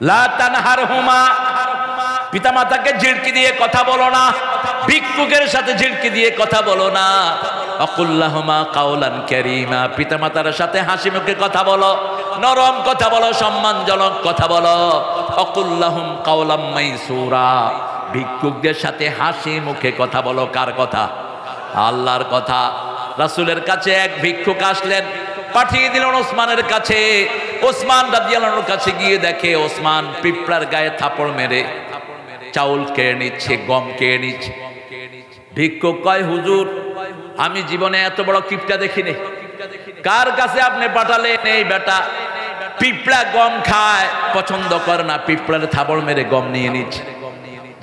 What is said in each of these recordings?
লা তানহারহুমা, পিতামাতাকে ঝিড়কি দিয়ে কথা বলো না, ভিক্ষুকের সাথে ঝিড়কি দিয়ে কথা বলো না। আকুল্লাহুমা কাওলান কারীমা, পিতামাতার সাথে হাসি মুখে কথা বলো, নরম কথা বলো, সম্মানজনক কথা বলো। আকুল্লাহুম কাওলাম মাইসুরা, ভিক্ষুকদের সাথে হাসি মুখে কথা বলো। কার কথা? আল্লাহর কথা। রাসূলের কাছে এক ভিক্ষুক আসলেন, পাঠিয়ে দিলেন ওসমানের কাছে। ওসমান রাদিয়াল্লাহু আনহুর কাছে গিয়ে দেখে ওসমান পিঁপড়ার গায়ে থাপড় মেরে চাউল কেড়ে নিচ্ছে, গম কেড়ে নিচ্ছে। ভিক্ষুক কয়, হুজুর আমি জীবনে এত বড় কিপটা দেখিনি, কার কাছে আপনি পাঠালেন? এই বেটা পিঁপড়া গম খায়, পছন্দ করে না, পিঁপড়ার থাপড় মেরে গম নিয়ে নিচ্ছে।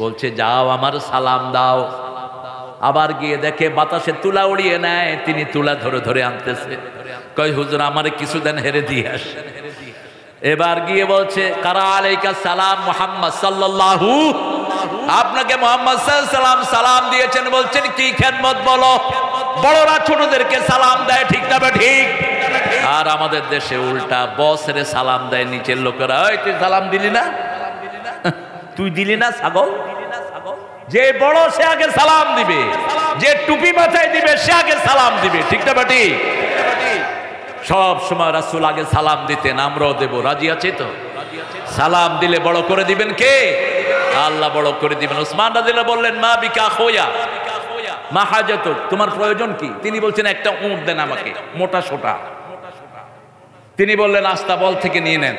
বলছে যাও আমার সালাম দাও। আবার গিয়ে দেখে বাতাসে তুলা উড়িয়ে নেয়, তিনি তুলা ধরে ধরে আনতেছে। কয় হুজুর আমারে কিছু দেন, হেরে দিয়ে আস। এবার গিয়ে বলছে কারা আলাইকা সালাম মুহাম্মদ সাল্লাল্লাহু, আপনাকে মুহাম্মদ সাল্লাল্লাহু আলাইহি সাল্লাম সালাম দিয়েছেন। বলছেন কি খেদমত বলো? বড়রা ছোটদেরকে সালাম দেয়, ঠিক না ঠিক? আর আমাদের দেশে উল্টা, বসের সালাম দেয় নিচের লোকেরা। ওই তুই সালাম দিলি না, তুই দিলি না ছাগল। যে বড় সে আগে সালাম দিবে, যে টুপি মাথায় দিবে সে আগে সালাম দিবে, ঠিক না ঠিক? সব সময় রাসূল আগে সালাম দিতেন, আমরাও দেব। রাজি আছি তো? সালাম দিলে বড় করে দিবেন কে? আল্লাহ বড় করে দিবেন। ওসমান রাদিয়াল্লাহু বললেন মা বিকা খোয়া মা হাজাতুক, তোমার প্রয়োজন কি? তিনি বলছেন একটা উট দেন আমাকে, মোটা সোটা। তিনি বললেন আস্তাবল থেকে নিয়ে নেন।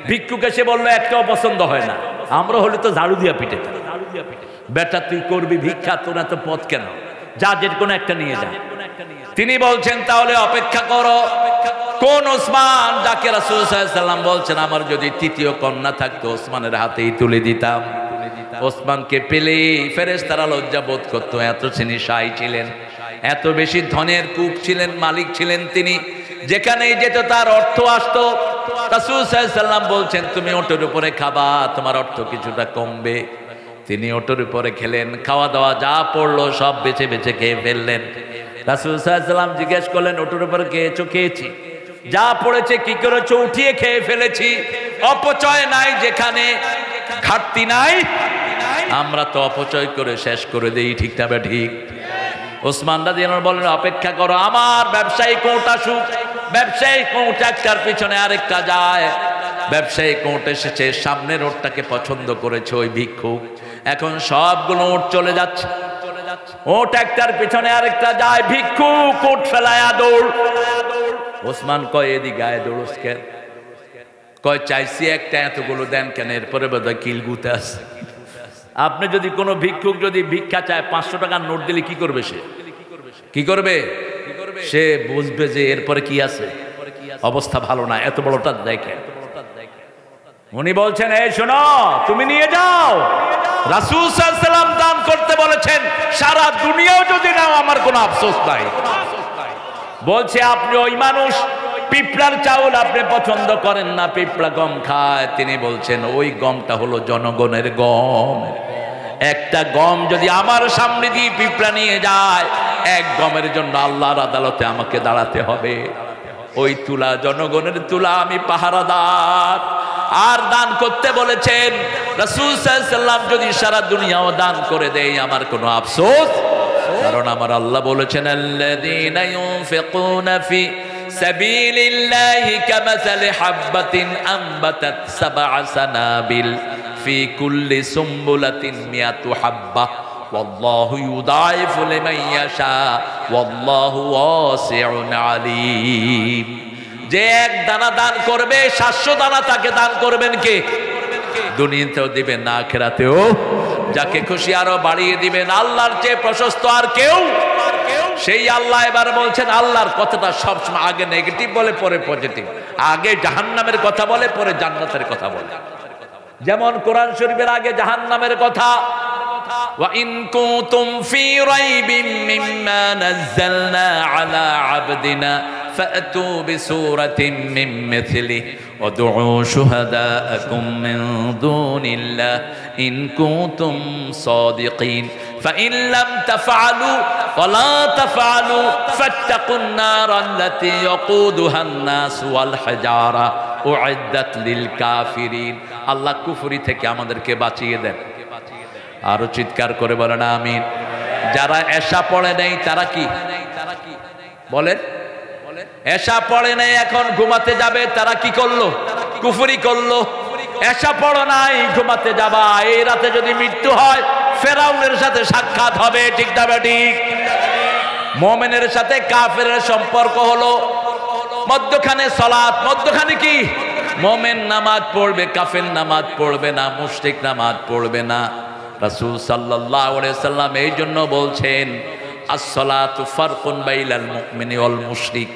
ভিক্ষুক এসে বললো একটাও পছন্দ হয় না। আমরা হলে তো ঝাড়ু দিয়া পিটে, বেটা তুই করবি ভিক্ষা, তোর এত পথ কেন, যা যে কোনো একটা নিয়ে যা। তিনি বলছেন তাহলে অপেক্ষা করো। কোন ওসমান? যাকে রাসূল সাল্লাল্লাহু আলাইহি ওয়াসাল্লাম বলছেন আমার যদি তৃতীয় কন্যা থাকতো ওসমানের হাতেই তুলে দিতাম। ওসমানকে পেলে ফেরেশতারা লজ্জা বোধ করতো, এত তিনি শাহী ছিলেন, এত বেশি ধনের কূপ ছিলেন, মালিক ছিলেন তিনি। যেখানেই যেত তার অর্থ আসতো। রাসূল সাল্লাল্লাহু আলাইহি ওয়াসাল্লাম বলছেন তুমি ওটের উপরে খাবা, তোমার অর্থ কিছুটা কমবে। তিনি ওটের উপরে খেলেন, খাওয়া দাওয়া যা পড়লো সব বেছে বেছে খেয়ে ফেললেন। রাসূল সাল্লাল্লাহু আলাইহি ওয়াসাল্লাম জিজ্ঞেস করলেন ওটের উপরে খেয়েছো? খেয়েছি। যা পড়েছে কি করেছো? উঠিয়ে খেয়ে ফেলেছি। অপচয় নাই, যেখানে ঘাটতি নাই। আমরা তো অপচয় করে শেষ করে দেই, ঠিক না ঠিক? ওসমান রাদিয়াল্লাহু আনহু বলেন অপেক্ষা করো, আমার ব্যবসায়ী কোট আসুক। ব্যবসায়ী কোট একটার পিছনে আরেকটা যায়। ব্যবসায়ী কোট এসেছে, সামনের ওটটাকে পছন্দ করেছে ওই ভিক্ষুক। এখন সবগুলো ওট চলে যাচ্ছে, ওট একটার পিছনে আরেকটা যায়। ভিক্ষুক ওট ফেলায়া দৌড়। ওসমান কয় এদিকে গায়ে দৌড়স কেন? কয় চাইছি একটা, এতগুলো দেন কেন? এরপরে বোধহয় কিলগুতে আছে। আপনি যদি কোনো ভিক্ষুক যদি ভিক্ষা চায় 500 টাকার নোট দিলে কি করবে সে? কি করবে সে? বুঝবে যে এরপরে কি আছে, অবস্থা ভালো না, এত বড়টা দেখে। উনি বলছেন এই শোনো, তুমি নিয়ে যাও। রাসূল সাল্লাল্লাহু আলাইহি ওয়াসাল্লাম দান করতে বলেছেন, সারা দুনিয়াও যদি নাও আমার কোনো আফসোস নাই। বলছে আপনি ওই মানুষ, পিঁপড়ার চাউল আপনি পছন্দ করেন না, পিঁপড়া গম খায়। তিনি বলছেন ওই গমটা হলো জনগণের গম। একটা গম যদি আমার সামনে দিয়ে পিঁপড়া নিয়ে যায়, এক গমের জন্য আল্লাহর আদালতে আমাকে দাঁড়াতে হবে। ওই তুলা জনগণের তুলা, আমি পাহারাদার। আর দান করতে বলেছেন রাসূল সাল্লাল্লাহু আলাইহি ওয়াসাল্লাম, যদি সারা দুনিয়াও দান করে দেই আমার কোনো আফসোস, কারণ আমার আল্লাহ বলেছেন আল্লাযীনা ইউনফিকুনা ফি সাবিলিল্লাহি কামাসালি হাববাতিন আনবাতাত সাবআ সানাবিল ফি কুল্লি সুমবুলাতিন মিয়াতু হাব্বা ওয়াল্লাহু ইউদাইফু লিমান ইয়াশা ওয়াল্লাহু ওয়াসিউন আলীম। যে এক দানা দান করবে 700 দানা তাকে দান করবেন কে? দুনিয়াতেও দিবেন না, আখিরাতেও। যাকে খুশি আরো বাড়িয়ে দিবেন। আল্লাহর চেয়ে প্রশস্ত আর কেউ? সেই আল্লাহ এবার বলছেন, আল্লাহর কথাটা সবসময় আগে নেগেটিভ বলে পরে পজিটিভ, আগে জাহান্নামের কথা বলে পরে জান্নাতের কথা বলে। যেমন কোরআন শরীফের আগে জাহান্নামের কথা, ওয়া ইন কুনতুম ফি রাইবিন মিম্মা নাযালনা আলা আবদিনা ফাতু বিসূরাতিন মিন মিথলিহি ওয়াদউ শুহাদাআকুম মিন দুনিল্লাহ ইন কুনতুম সাদিকিন ফাইন লাম তাফআলু ওয়ালা তাফআলু ফাত্তাকুন নার আল্লাতী ইয়াকুদুহান নাস ওয়াল হাজারা উইদ্দাত লিল কাফিরিন। আল্লাহ কুফরি থেকে আমাদেরকে বাঁচিয়ে দেন। আরো চিৎকার করে বলেন আমিন। যারা এশা পড়ে নাই তারা কি বলেন? এশা পড়ে নাই, এখন ঘুমাতে যাবে, তারা কি করলো? কুফরি করলো। এশা পড়ো নাই, ঘুমাতে যাবা, এই রাতে যদি মৃত্যু হয় ফেরাউনের সাথে সাক্ষাৎ হবে, ঠিক না ঠিক? মুমিনের সাথে কাফেরের সম্পর্ক হলো মধ্যখানে সালাত, মধ্যখানে কি? মুমিন নামাজ পড়বে, কাফের নামাজ পড়বে না, মুশরিক নামাজ পড়বে না। রাসূল সাল্লাল্লাহু আলাইহি সাল্লাম এই জন্য বলছেন আস-সালাতু ফারকুন বাইনাল মুমিনি ওয়াল মুশরিক।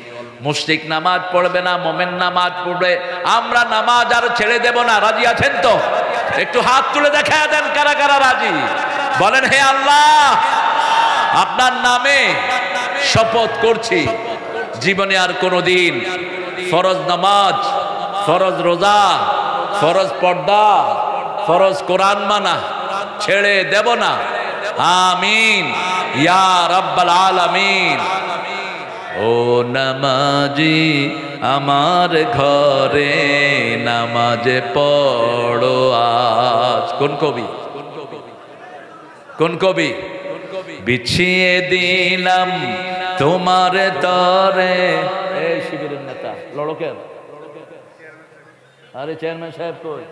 মুশরিক নামাজ পড়বে না, মুমিন নামাজ পড়বে। আমরা নামাজ আর ছেড়ে দেব না। রাজি আছেন তো? একটু হাত তুলে দেখায় দেন কারা কারা রাজি। বলেন হে আল্লাহ, আপনার নামে শপথ করছি জীবনে আর কোনোদিন ফরজ নামাজ, ফরজ রোজা, ফরজ পর্দা, ফরজ কোরআন মানা ছেড়ে দেব না। আমিন ইয়া রাব্বাল আলামিন। ও নামাজি আমার ঘরে নামাজ পড়ো আজ। কোন কবি? কোন কবি? বিছিয়ে দিলাম তোমার তরে। এই শিবিরের নেতা লড়কেন। আরে চেয়ারম্যান সাহেব কই?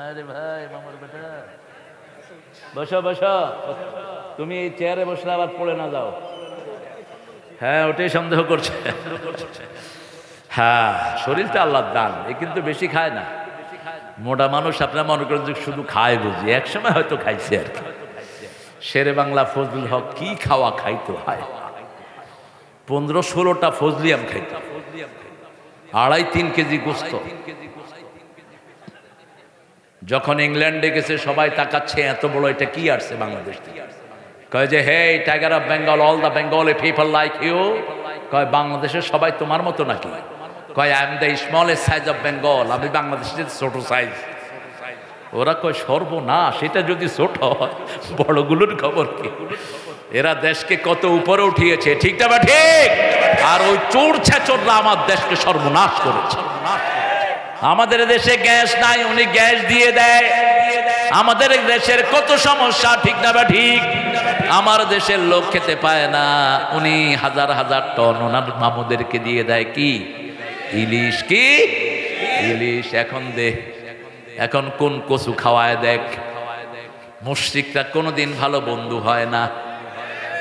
আরে ভাই মামার বেটা, বসো বসো। তুমি এই চেয়ারে বসলে আবার পড়ে না যাও। হ্যাঁ, ওটাই সন্দেহ করছে। হ্যাঁ, শরীরটা আল্লাহর দান, এ কিন্তু বেশি খায় না। মোটা মানুষ আপনারা মনে করেন যে শুধু খায় বুঝি, একসময় হয়তো খাইছে আর কি। শেরে বাংলা ফজলুল হক কি খাওয়া খাইতো, হয় 15-16টা ফজলিয়াম খাইতো, 2.5-3 কেজি গোস্ত। যখন ইংল্যান্ডে গেছে সবাই তাকাচ্ছে, এত বড় এটা কি আসছে বাংলাদেশ থেকে। কয় যে hey tiger of Bengal, all the Bengali people like you. কয় বাংলাদেশের সবাই তোমার মতো নাকি? কয় I am the smallest size of Bengal, আমি বাংলাদেশের ছোট সাইজ। ওরা কয় সর্বনাশ, সেটা যদি ছোট হয় বড়গুলোর খবর কি? এরা দেশকে কত উপরে উঠিয়েছে, ঠিক না বা ঠিক? আর ওই চোর ছেচররা আমার দেশকে সর্বনাশ করেছে। আমাদের দেশে গ্যাস নাই, উনি গ্যাস দিয়ে দেয়। আমাদের দেশের কত সমস্যা, ঠিক না বা ঠিক? আমার দেশের লোক খেতে পায় না, উনি হাজার হাজার টন ওনার মামুদেরকে দিয়ে দেয় কি? ইলিশ। কি ইলিশ? এখন দে, এখন কোন কচু খাওয়ায় দেখ। মুশরিকরা কোনোদিন ভালো বন্ধু হয় না,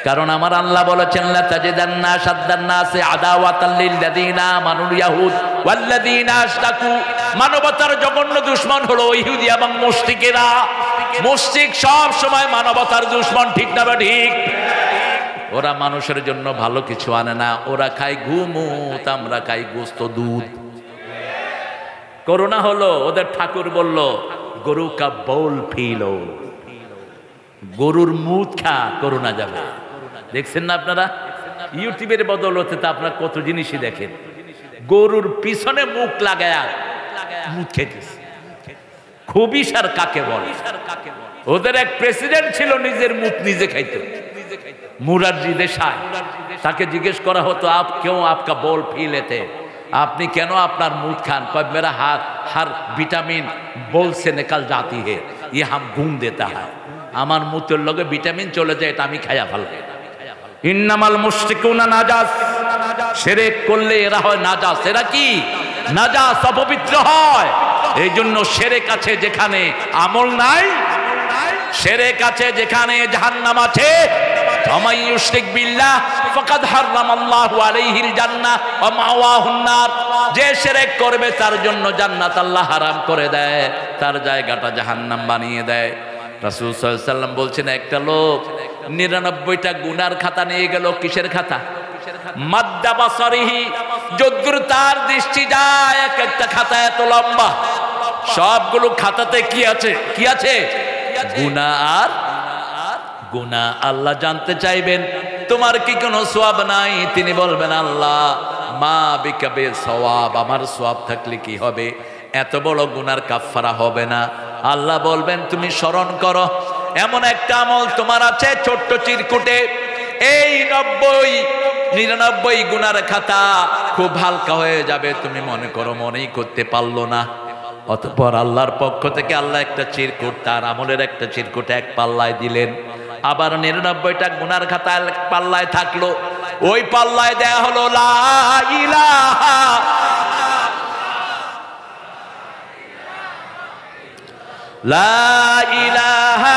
কারণ আমার আল্লাহ বলেছেন লা তাজিদান্না শাদ্দান নাসি আদাওয়াতাল লিল্লাযিনা আমানুল ইয়াহুদ ওয়াল্লাযিনা আশরাকু। মানবতার জঘন্য দুশমন হলো ইহুদি এবং মুশরিকেরা। মুশরিক সব সময় মানবতার দুশমন, ঠিক না বা ঠিক? ওরা মানুষের জন্য ভালো কিছু আনে না, ওরা খায় ঘুমুত, আমরা খাই গোস্ত দুধ। করোনা হলো, ওদের ঠাকুর বলল গরু কা বউল ফিলো, গরুর মুখ খা করোনা যাবে। দেখছেন না আপনারা? ইউটিউবের বদলতে তো আপনারা কত জিনিসই দেখেন। গরুর পিছনে মুখ লাগায়া মুখ খেতেছে। খুবই সার কাকে বলে? ওদের এক প্রেসিডেন্ট ছিল, নিজের মুখ নিজে খাইতো, মুরারজি দেশাই। তাকে জিজ্ঞেস করা হতো আপ কেউ আপকা বোল ফি লেতে, আপনি কেন আপনার মুখ খান? কয় মেরা हर विटामिन बोल से निकल जाती है, ये हम घूम देता है। আমার মুতের লগে ভিটামিন চলে যায়, এটা আমি খায়া ফেলবো। ইন্নামাল মুশরিকুনা নাজাস, শিরক করলে এরা হয় নাজাস। এরা কি? নাজাস, অপবিত্র হয়। এই জন্য শিরক আছে যেখানে আমল নাই, শিরক আছে যেখানে জাহান্নাম আছে। ওয়ামাই ইউশরিক বিল্লাহ ফাকাদ হারামাল্লাহু আলাইহিল জান্নাহ ওয়া মাওয়াহুন নার। যে শিরক করবে তার জন্য জান্নাত আল্লাহ হারাম করে দেয়, তার জায়গাটা জাহান্নাম বানিয়ে দেয়। রাসূল সাল্লাল্লাহু আলাইহি ওয়াসাল্লাম বলছেন একটা লোক 99টা গুনার খাতা নিয়ে গেল। কিসের খাতা? মাদ্দা বাসারিহি, যদ্দুর তার দৃষ্টি যায়, এক একটা খাতা এত লম্বা। সবগুলো খাতাতে কি আছে? কি আছে? গুনাহ আর গুনাহ। আল্লাহ জানতে চাইবেন তোমার কি কোনো সওয়াব নাই? তিনি বলবেন আল্লাহ মা বিকাবে সওয়াব, আমার সওয়াব থাকলে কি হবে? এত বড় গুনার কাফারা হবে না। আল্লাহ বলবেন তুমি স্মরণ করো এমন একটা আমল তোমার আছে ছোট্ট চিরকুটে, এই 99 গুনার খাতা খুব হালকা হয়ে যাবে, তুমি মনে করো মনেই করতে পারলো না। অতঃপর আল্লাহর পক্ষ থেকে আল্লাহ একটা চিরকুট, তার আমলের একটা চিরকুট এক পাল্লায় দিলেন, আবার 99টা গুনার খাতা এক পাল্লায় থাকলো, ওই পাল্লায় দেয়া হলো লা ইলাহা লা ইলাহা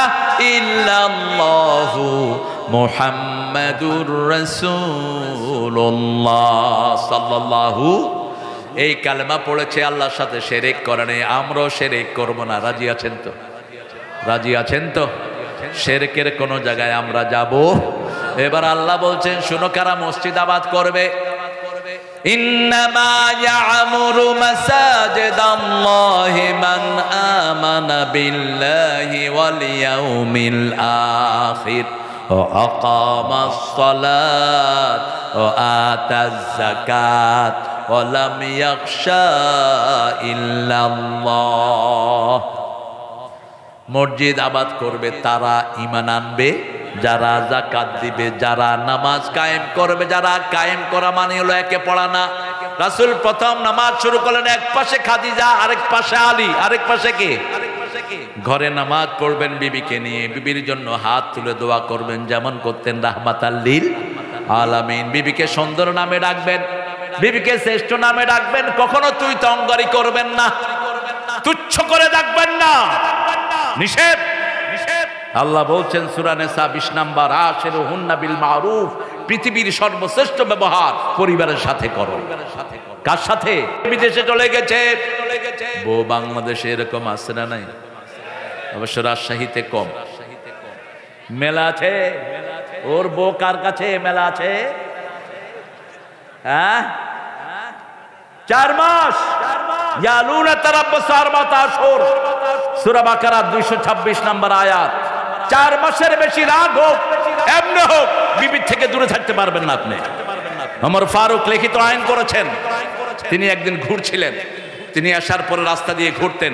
ইল্লাল্লাহু মুহাম্মাদুর রাসূলুল্লাহ সাল্লাল্লাহু। এই কালেমা পড়েছে, আল্লাহর সাথে শিরক করে নাই, আমরাও শিরক করব না। রাজি আছেন তো? রাজি আছেন তো? শিরকের কোন জায়গায় আমরা যাব? এবার আল্লাহ বলছেন শুনো, কারা মসজিদ আবাদ করবে? ইন্নামা ইয়া'মুরু মাসাজিদাল্লাহি মান আমানা বিল্লাহি ওয়াল ইয়াউমিল আখির ওয়া আকামাস সালাত ওয়া আতাজ যাকাত ওয়া লাম ইয়াখশা ইল্লাল্লাহ। মসজিদ আবাদ করবে তারা ঈমান আনবে যারা যাকাত দিবে, যারা নামাজ কায়েম করবে। যারা কায়েম করা মানে হলো একে পড়া না। রাসূল প্রথম নামাজ শুরু করলেন, এক পাশে খাদিজা, আরেক পাশে আলী, আরেক পাশে কে? ঘরে নামাজ পড়বেন বিবিকে নিয়ে, বিবির জন্য হাত তুলে দোয়া করবেন যেমন করতেন রাহমাতাল লিল আলামিন। বিবিকে সুন্দর নামে ডাকবেন, বিবিকে শ্রেষ্ঠ নামে ডাকবেন, কখনো তুই তঙ্গারি করবেন না, তুচ্ছ করে ডাকবেন না, নিষেধ। আল্লাহ বলছেন সূরা নিসা 20 নম্বর, আশিরুহুন্না বিল মারুফ, পৃথিবীর সর্বশ্রেষ্ঠ ব্যবহার পরিবারের সাথে করো। কার সাথে? বিদেশে চলে গেছে বউ, বাংলাদেশে এরকম আছে না নাই? অবশ্য রাজশাহীতে কম। মেলা আছে, ওর বউ কার কাছে মেলা আছে? হ্যাঁ, 4 মাস। ইয়ালুনা তারাব্বাসু আরবাতা আশহুর, সূরা বাকারা 226 নম্বর আয়াত। 4 মাসের বেশি রাগ হোক, এমনি হোক, বিবির থেকে দূরে থাকতে পারবেন না আপনি। ওমর ফারুক লিখিত আইন করেছেন। তিনি একদিন ঘুরছিলেন, তিনি আসার পরে রাস্তা দিয়ে ঘুরতেন,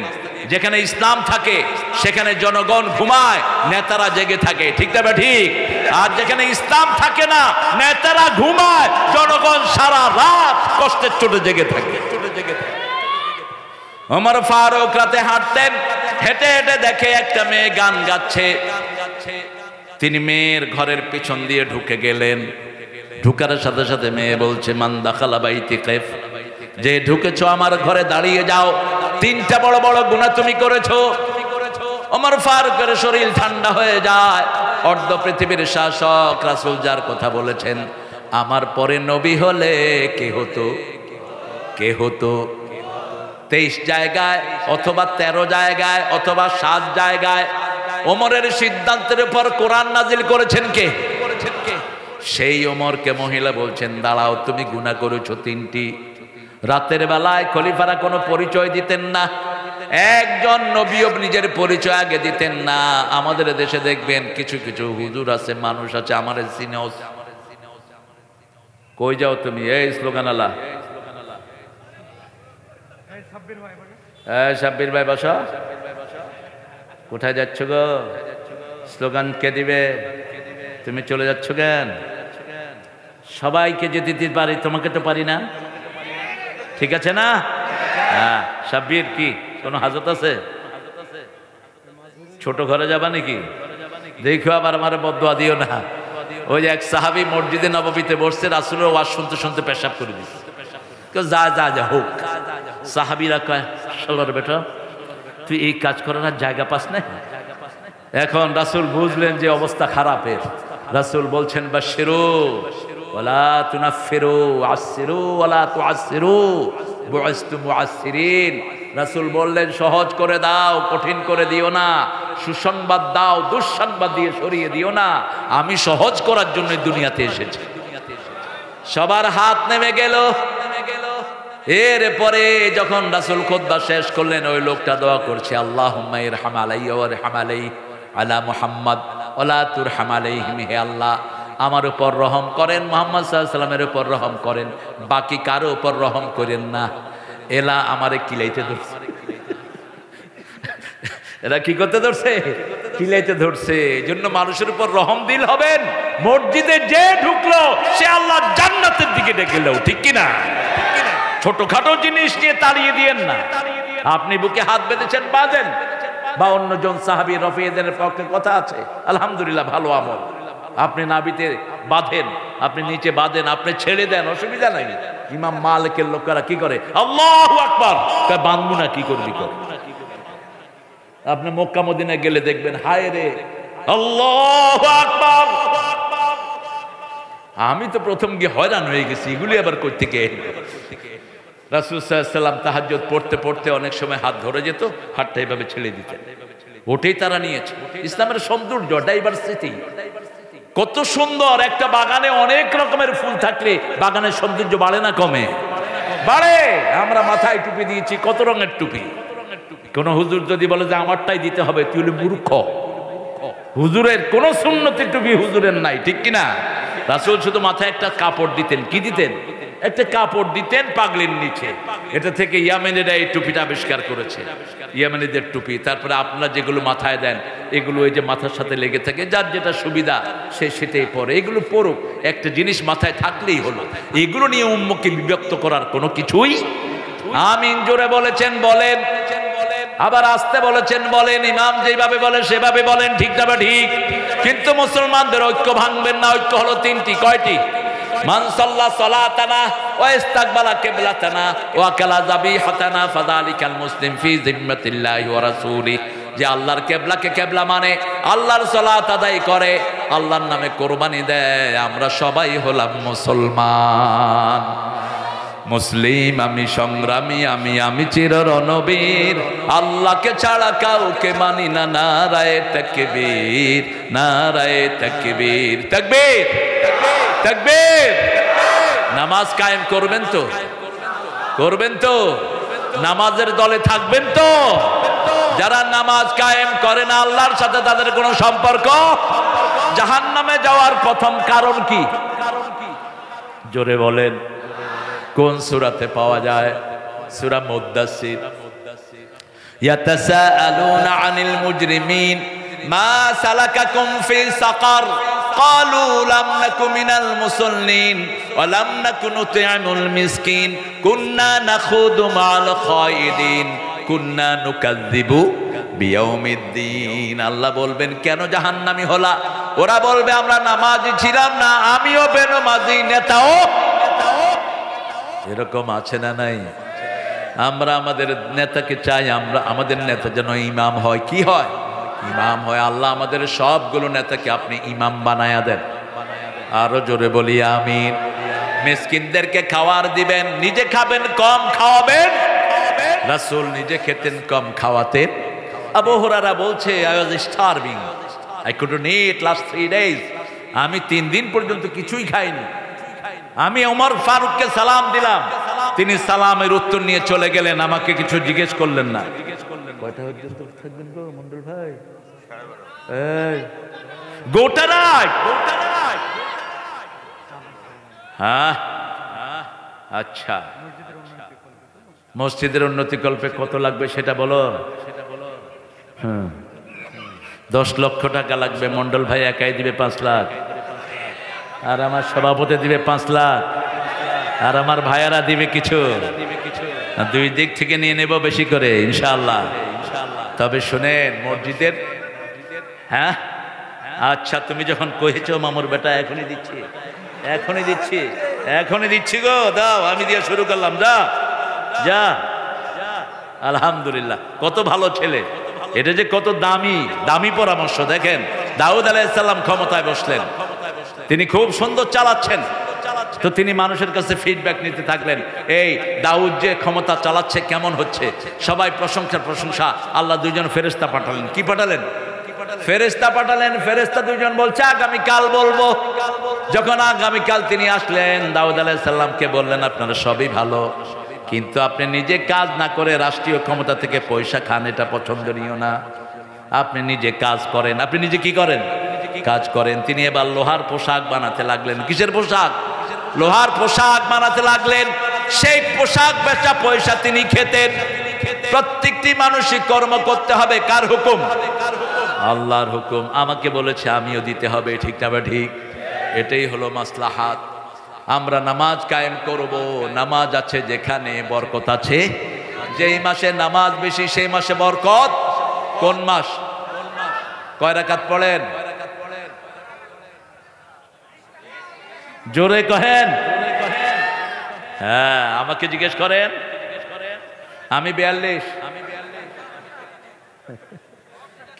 যেখানে ইসলাম থাকে সেখানে জনগণ ঘুমায়, নেতারা জেগে থাকে, ঠিক না ঠিক? আর যেখানে ইসলাম থাকে না, নেতারা ঘুমায়, জনগণ সারা রাত কষ্টের চোটে জেগে থাকে। ওমর ফারুক রাতে হাঁটতেন, হেঁটে হেঁটে দেখে একটা মেয়ে গান গাচ্ছে। তিনি মেয়ের ঘরের পিছন দিয়ে ঢুকে গেলেন। ঢুকার সাথে সাথে মেয়ে বলছে, মান দাখালা বাইতি কাইফ, যে ঢুকেছো আমার ঘরে দাঁড়িয়ে যাও, 3টা বড় বড় গুনাহ তুমি করেছো। ওমর ফারুকের শরীর ঠান্ডা হয়ে যায়। অর্ধ পৃথিবীর শাসক রাসূল যার কথা বলেছেন, আমার পরে নবী হলে কে হতো? কে হতো? 23 জায়গায় অথবা 13 জায়গায় অথবা 7 জায়গায় ওমরের সিদ্ধান্তের উপর কোরআন নাজিল করেছেন কে? সেই ওমরকে মহিলা বলছেন, দাঁড়াও, তুমি গুনাহ করেছো 3টি। রাতের বেলায় খলিফারা কোনো পরিচয় দিতেন না, একজন নবীও নিজের পরিচয় আগে দিতেন না। আমাদের দেশে দেখবেন কিছু কিছু হুজুর আছে, মানুষ আছে, আমার সিনেও, কই যাও তুমি? এই স্লোগান আলা, সাব্বির ভাই বসো। কোথায় যাচ্ছ গো? স্লোগান কে দিবে? তুমি চলে যাচ্ছ কেন? সবাইকে যেতে দিতে পারি, তোমাকে তো পারি না, ঠিক আছে না? হ্যাঁ, সাব্বির কি কোনো হাজত আছে? ছোট ঘরে যাবা নাকি? দেখো আবার আমার বদদুয়া দিও না। ওই যে এক সাহাবী মসজিদে নববীতে বসছে, রাসূলের ওয়াজ শুনতে শুনতে পেশাব করে দিচ্ছে। যা যা যা হোক। সাহাবীরা কয়, শালার বেটা, তুই এই কাজ করার জায়গা পাস না? এখন রাসূল বুঝলেন যে অবস্থা খারাপের। রাসূল বলছেন, বাশশিরু ওয়ালা তুনাফিরু, আশশিরু ওয়ালা তুআসসিরু, বুইসতু মুআসসিরিন। রাসূল বললেন, সহজ করে দাও, কঠিন করে দিও না, সুসংবাদ দাও, দুঃসংবাদ দিয়ে সরিয়ে দিও না। আমি সহজ করার জন্য দুনিয়াতে এসেছি। সবার হাত নেমে গেল। এরপরে যখন রাসূল খুতবা শেষ করলেন, ওই লোকটা দোয়া করছে, আল্লাহুম্মা ইরহাম আলাইয়া ওয়ারহাম আলাইহি আলা মুহাম্মদ ওয়ালা তুরহাম আলাইহিম। হে আল্লাহ, আমার উপর রহম করেন, মুহাম্মদ সাল্লাল্লাহু আলাইহি ওয়াসাল্লামের উপর রহম করেন, বাকি কারো উপর রহম করেন না। এলা আমারে কিলাইতে ধরছে। এরা কি করতে ধরছে? চিলাইতে ধরছে। এজন্য মানুষের উপর রহম দিল হবেন। মসজিদে যে ঢুকলো সে আল্লাহ জান্নাতের দিকে ডেকেলো, ঠিক কিনা? ছোটখাটো জিনিস নিয়ে তাড়িয়ে দিয়েন না। আপনি বুকে হাত বেঁধেছেন, বাঁধেন। 52 জন সাহাবী রফিয়েদের পক্ষে কথা আছে, আলহামদুলিল্লাহ, ভালো আমল। আপনি নাবিতে বাঁধেন, আপনি নিচে বাঁধেন, আপনি ছেড়ে দেন, অসুবিধা নাই। ইমাম মালিকের লোকেরা কি করে? আল্লাহু আকবার, বাঁধবো না, কি করবি কর। আপনি মক্কা মদিনায় গেলে দেখবেন, হায় রে আল্লাহু আকবার। আমি তো প্রথম গিয়ে হয়রান হয়ে গেছি, এগুলি আবার কই থেকে এলো? রাসূল সাল্লাল্লাহু আলাইহি ওয়াসাল্লাম তাহাজ্জুদ পড়তে পড়তে অনেক সময় হাত ধরে যেত, হাতটা এইভাবে ছেড়ে দিতেন। ওটাই তারা নিয়েছে। ইসলামের সৌন্দর্য, ডাইভার্সিটি কত সুন্দর। একটা বাগানে অনেক রকমের ফুল থাকলে বাগানের সৌন্দর্য বাড়ে না কমে? বাড়ে। আমরা মাথায় টুপি দিয়েছি, কত রঙের টুপি। কোন হুজুর যদি বলে যে আমারটাই দিতে হবে, তুই হলে মূর্খ। হুজুরের কোন সুন্নতি টুপি হুজুরের নাই, ঠিক কিনা? রাসূল শুধু মাথায় একটা কাপড় দিতেন। কি দিতেন? একটা কাপড় দিতেন পাগলির নিচে। এটা থেকে ইয়ামেনিরা এই টুপিটা আবিষ্কার করেছে, ইয়ামেনিদের টুপি। তারপরে আপনারা যেগুলো মাথায় দেন, এগুলো এই যে মাথার সাথে লেগে থাকে, যার যেটা সুবিধা সে সেটাই পরে। এগুলো পরুক, একটা জিনিস মাথায় থাকলেই হলো। এগুলো নিয়ে উম্মতকে বিভক্ত করার কোনো কিছুই। আমিন জোরে বলেছেন বলেন, আবার আসতে বলেছেন বলেন। ইমাম যেভাবে বলে সেভাবে বলেন, ঠিক না বা ঠিক? কিন্তু মুসলমানদের ঐক্য ভাঙবেন না। ঐক্য হলো তিনটি। কয়টি? মান সাল্লা সালাতানা ওয়া ইস্তাকবালা কিবলাতানা ওয়া কালা যাবিহাতানা ফাযালিকাল মুসলিম ফি জিম্মাতিল্লাহি ওয়া রাসূলি। যে আল্লাহর কিবলাকে কিবলা মানে, আল্লাহর সালাত আদায় করে, আল্লাহর নামে কুরবানি দেয়, আমরা সবাই হলাম মুসলমান। মুসলিম আমি, সংগ্রামী আমি, আমি চির রণবীর, আল্লাহকে ছাড়া কাউকে মানি না। নারায়ে তাকবীর, নারায়ে তাকবীর, তাকবীর, তাকবীর। নামাজ কায়েম করবেন তো? করবেন তো? নামাজের দলে থাকবেন তো? যারা নামাজ কায়েম করে না আল্লাহর সাথে, তাদের কোনো সম্পর্ক। জাহান্নামে যাওয়ার প্রথম কারণ কি? জোরে বলেন। কোন সূরাতে পাওয়া যায়? সূরা মুদ্দাসসির। ইয়াতাসাআলুনা আনিল মুজরিমিন মা সালাকাকুম ফি সাকার ক্বালু লাম নাকু মিনাল মুসাল্লিন ওয়া লাম নাকু নুত'ইমুল মিসকিন কুননা নাখুদু মা'আল খায়িদিন কুননা নুকাযযিবু বিয়াউমিদ্দিন। আল্লাহ বলবেন, কেন জাহান্নামী হলা? ওরা বলবে, আমরা নামাজি ছিলাম না, আমিও বেনামাজি, নেতাও। এরকম আছে না নাই? আমরা আমাদের নেতাকে চাই, আমরা আমাদের নেতা যেন ইমাম হয়। কি হয়? ইমাম হয়। আল্লাহ আমাদের সবগুলো নেতাকে আপনি ইমাম বানায়া দেন। আরো জোরে বলি আমিন। মিসকিনদেরকে খাওয়ার দিবেন, নিজে খাবেন কম, খাওয়াবেন। রাসূল নিজে খেতেন কম, খাওয়াতেন। আবু হুরায়রা বলছে, I was starving, I couldn't eat last 3 days. আমি 3 দিন পর্যন্ত কিছুই খাইনি। আমি ওমর ফারুককে সালাম দিলাম, তিনি সালামের উত্তর নিয়ে চলে গেলেন, আমাকে কিছু জিজ্ঞেস করলেন না। কয়টা পর্যন্ত থাকবেন গো মন্ডল ভাই? এই গোটা রাত। হ্যাঁ, আচ্ছা। মসজিদের উন্নতি কল্পে কত লাগবে সেটা বলো। 10 লক্ষ টাকা লাগবে। মন্ডল ভাই একাই দিবে 5 লাখ, আর আমার সভাপতি দিবে 5 লাখ, আর আমার ভাইয়ারা দিবে কিছু। দুই দিক থেকে নিয়ে নেব বেশি করে ইনশাআল্লাহ। তবে শুনেন, মসজিদের, হ্যাঁ আচ্ছা, তুমি যখন কহেছো মামুর বেটা, এখনই দিচ্ছি, এখনই দিচ্ছি, এখনই দিচ্ছি গো, দাও। আমি দিয়ে শুরু করলাম, যা যা। আলহামদুলিল্লাহ, কত ভালো ছেলে। এটা যে কত দামি দামি পরামর্শ। দেখেন, দাউদ আলাইহিস সালাম ক্ষমতায় বসলেন, তিনি খুব সুন্দর চালাচ্ছেন, তো তিনি মানুষের কাছে ফিডব্যাক নিতে থাকলেন, এই দাউদ যে ক্ষমতা চালাচ্ছে কেমন হচ্ছে। সবাই প্রশংসা। আল্লাহ 2জন ফেরেশতা পাঠালেন। কি পাঠালেন? ফেরেশতা পাঠালেন। ফেরেশতা 2জন বলছে আগামীকাল বলবো। যখন আগামীকাল তিনি আসলেন, দাউদ আলাইহিস সালামকে বললেন, আপনারা সবই ভালো, কিন্তু আপনি নিজে কাজ না করে রাষ্ট্রীয় ক্ষমতা থেকে পয়সা খান, এটা পছন্দনীয় না। আপনি নিজে কাজ করেন। আপনি নিজে কি করেন? কাজ করেন। তিনি এবার লোহার পোশাক বানাতে লাগলেন। কিসের পোশাক? লোহার পোশাক বানাতে লাগলেন। সেই পোশাক বেচা পয়সা তিনি খেতেন। প্রত্যেকটি মানুষই কর্ম করতে হবে। কার হুকুম? আল্লাহর হুকুম, আমাকে বলেছে আমিও দিতে হবে, ঠিক না ঠিক? এটাই হলো মাসলাহাত। আমরা নামাজ কায়েম করব, নামাজ আছে যেখানে বরকত আছে। যেই মাসে নামাজ বেশি সেই মাসে বরকত। কোন মাস? কয় রাকাত পড়েন? জোরে কহেন। হ্যাঁ, আমাকে জিজ্ঞেস করেন। আমি 42।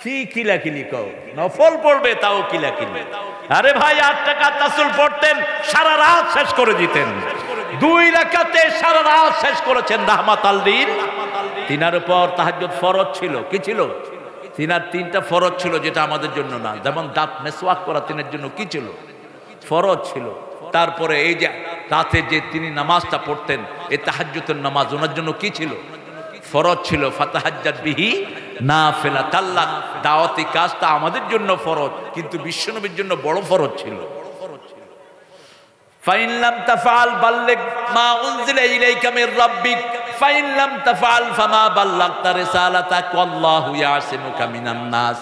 কি কিলাকিলি কও? নফল পড়বে তাও কিলাকিলি। আরে ভাই 8 টাকা তাসুল পড়তেন, সারা রাত শেষ করে দিতেন। 2 রাকাতে সারা রাত শেষ করেছেন রাহমাতাল লিল। তিনার উপর তাহাজ্জুদ ফরজ ছিল। কি ছিল? তিনার 3টা ফরজ ছিল, যেটা আমাদের জন্য না। যেমন দাঁত মেসওয়াক করা তিনার জন্য কি ছিল? ফরজ ছিল। তারপরে এই যে রাতে যে তিনি নামাজটা পড়তেন, এই তাহাজ্জুদের নামাজ ওনার জন্য কি ছিল? ফরজ ছিল। ফাতাহাজ্জাত বিহি নাফিলা। তাল্লাক দাওয়াতি কাজটা আমাদের জন্য ফরজ, কিন্তু বিশ্বনবীর জন্য বড় ফরজ ছিল। ফাইন লাম তাফআল বাল্লিগ মা উনজিলা ইলাইকা মির রাব্বিক ফাইন লাম তাফআল ফামা বাল্লাগতা রিসালাতাক ওয়াল্লাহু ইয়াসিমুকা মিনান নাস।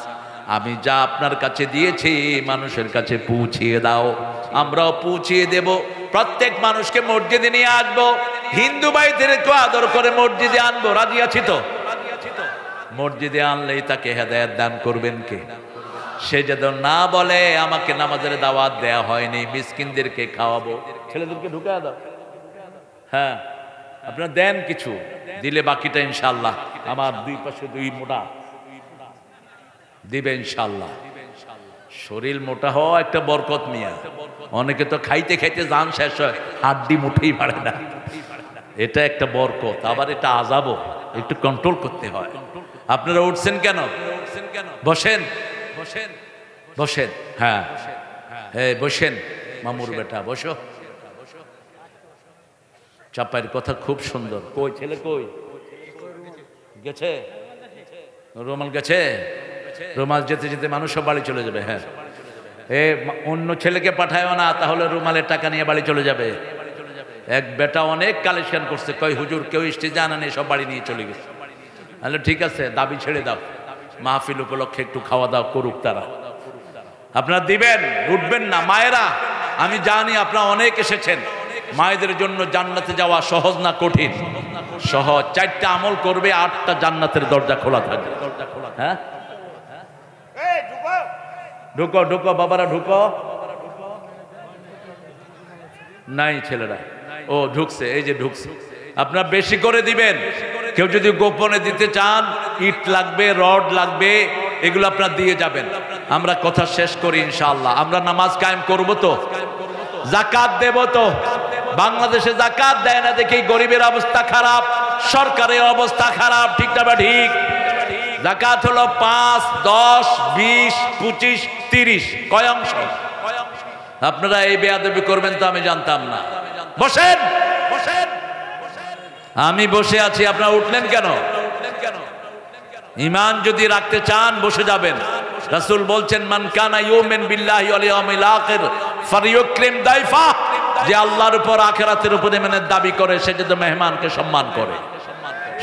আমি যা আপনার কাছে দিয়েছি মানুষের কাছে পৌঁছিয়ে দাও। আমরাও পৌঁছিয়ে দেব। প্রত্যেক মানুষকে মসজিদে নিয়ে আসবো, হিন্দু ভাইদেরকে আদর করে মসজিদে আনবো। রাজি আছি তো? মসজিদে আনলেই তাকে হেদায়েত দান করবেন কে? সে যেন না বলে আমাকে নামাজের দাওয়াত দেয়া হয়নি, মিসকিনদেরকে খাওয়াবো। ছেলেদেরকে ঢুকা দাও। হ্যাঁ, আপনারা দেন, কিছু দিলে বাকিটা ইনশাআল্লাহ আমার 2 পাশে 2 মোটা দিবে ইনশাআল্লাহ। শরীর মোটা হওয়া একটা বরকত মিয়া। অনেকে তো খাইতে খাইতে জান শেষ হয়, হাড্ডি মুঠেই বাড়ে না। এটা একটা বরকত, আবার এটা আযাবও। একটু কন্ট্রোল করতে হয়। আপনারা উঠছেন কেন? বসেন বসেন বসেন। হ্যাঁ হ্যাঁ, বসেন মামুর বেটা, বসো। চাপাইয়ের কথা খুব সুন্দর। কই ছেলে? কই গেছে? রুমাল গেছে? রুমাল যেতে যেতে মানুষ সব বাড়ি চলে যাবে। হ্যাঁ, অন্য ছেলেকে পাঠায়ও না, তাহলে রুমালের টাকা নিয়ে বাড়ি চলে যাবে। এক বেটা অনেক কালেকশন করছে, কই হুজুর কেউ স্টেজে আনা নেই, সব বাড়ি নিয়ে চলে গেছে। তাহলে ঠিক আছে, দাবি ছেড়ে দাও, মাহফিল উপলক্ষে একটু খাওয়া দাওয়া করুক তারা। আপনারা দিবেন, উঠবেন না। মায়েরা, আমি জানি আপনারা অনেক এসেছেন। মায়েদের জন্য জান্নাতে যাওয়া সহজ না কঠিন? সহজ। 4টা আমল করবে, 8টা জান্নাতের দরজা খোলা থাকবে। হ্যাঁ, ঢুকো ঢুকো বাবারা, ঢুকো। নাই ছেলেরা? ও ঢুকছে, এই যে ঢুকছে। আপনারা বেশি করে দিবেন। কেউ যদি গোপনে দিতে চান, ইট লাগবে, রড লাগবে, এগুলো আপনারা দিয়ে যাবেন। আমরা কথা শেষ করি ইনশাআল্লাহ। আমরা নামাজ কায়েম করব তো? যাকাত দেব তো? বাংলাদেশে যাকাত দেয় না দেখেই গরিবের অবস্থা খারাপ, সরকারের অবস্থা খারাপ, ঠিক না বা ঠিক? যাকাত হলো 5, 10, 20, 25, 30। কয় অংশ? আপনারা এই বেয়াদবি করবেন তো আমি জানতাম না। বসেন বসেন। আমি বসে আছি, আপনারা উঠলেন কেন? ঈমান যদি রাখতে চান বসে যাবেন। রাসূল বলছেন, মান কানা ইউমিন বিল্লাহি ওয়াল ইয়াউমিল আখির ফালিয়ুকরিম দাইফা। যে আল্লাহর উপর আখিরাতের উপর ঈমানের দাবি করে, সে যেন মেহমানকে সম্মান করে,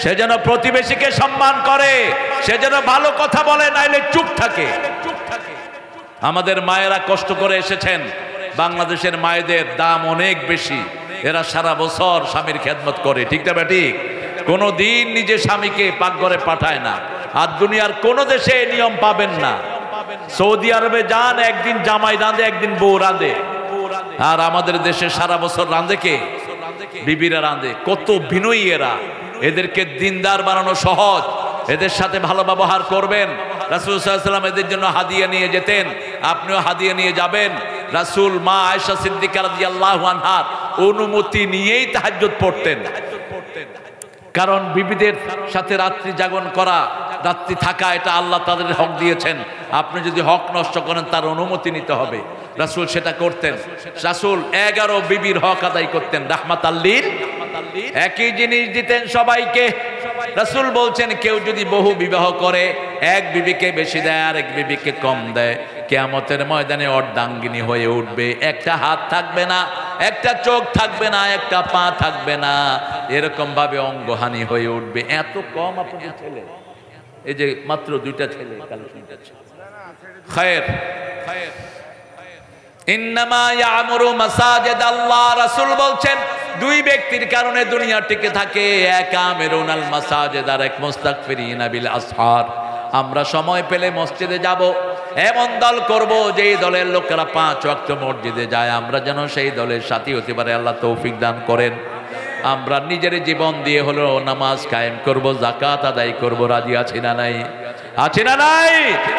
সে যেন প্রতিবেশীকে সম্মান করে, সে যেন ভালো কথা বলে, নাইলে চুপ থাকে। আমাদের মায়েরা কষ্ট করে এসেছেন। বাংলাদেশের মায়েদের দাম অনেক বেশি। এরা সারা বছর স্বামীর খেদমত করে, ঠিক না ঠিক? কোনো দিন নিজে স্বামীকে পাকঘরে পাঠায় না। আর দুনিয়ার কোন দেশে এই নিয়ম পাবেন না। সৌদি আরবে যান, একদিন জামাই রাঁধে, একদিন বউ রাঁধে। আর আমাদের দেশে সারা বছর রাঁধে কে? বিবিরা রাঁধে। কত বিনয়ী এরা। এদেরকে দিনদার বানানো সহজ। এদের সাথে ভালো ব্যবহার করবেন। রাসূল সাল্লাল্লাহু আলাইহি ওয়াসাল্লাম এদের জন্য হাদিয়া নিয়ে যেতেন, আপনিও হাদিয়া নিয়ে যাবেন। রাসূল মা আয়েশা সিদ্দিকা রাদিয়াল্লাহু আনহার অনুমতি নিয়েই তাহাজ্জুদ পড়তেন। কারণ বিবিদের সাথে রাত্রি জাগরণ করা, রাত্রি থাকা, এটা আল্লাহ তাদের হক দিয়েছেন। আপনি যদি হক নষ্ট করেন, তার অনুমতি নিতে হবে। রাসূল সেটা করতেন। রাসূল 11 বিবির হক আদায় করতেন, রাহমাতাল লিল। একই জিনিস দিতেন সবাইকে। রাসূল বলছেন, কেউ যদি বহু বিবাহ করে, এক বিবিকে বেশি দেয় আর এক বিবিকে কম দেয়, কিয়ামতের ময়দানে অর্ধাঙ্গিনী হয়ে উঠবে। একটা হাত থাকবে না, একটা চোখ থাকবে না, একটা পা থাকবে না, এরকম ভাবে অঙ্গহানি হয়ে উঠবে। এত কম আপনাদের ছেলে? এই যে মাত্র 2টা ছেলে কালেকশন করছে। খায়ের খায়ের ইন্নামা ইয়ামুরু মাসাজিদ আল্লাহ, রাসূল বলছেন 2 ব্যক্তির কারণে দুনিয়া টিকে থাকে, এক আমিরুনাল মাসাজিদ আর এক মুস্তাগফিরিনা বিল আসহার। আমরা সময় পেলে মসজিদে যাব, এমন দল করব যেই দলের লোকেরা 5 ওয়াক্ত মসজিদে যায়, আমরা যেন সেই দলের সাথী হতে পারে। আল্লাহ তৌফিক দান করেন। আমরা নিজের জীবন দিয়ে হলো নামাজ কায়েম করব, যাকাত আদায় করব। রাজি আছি না নাই? আছে না নাই?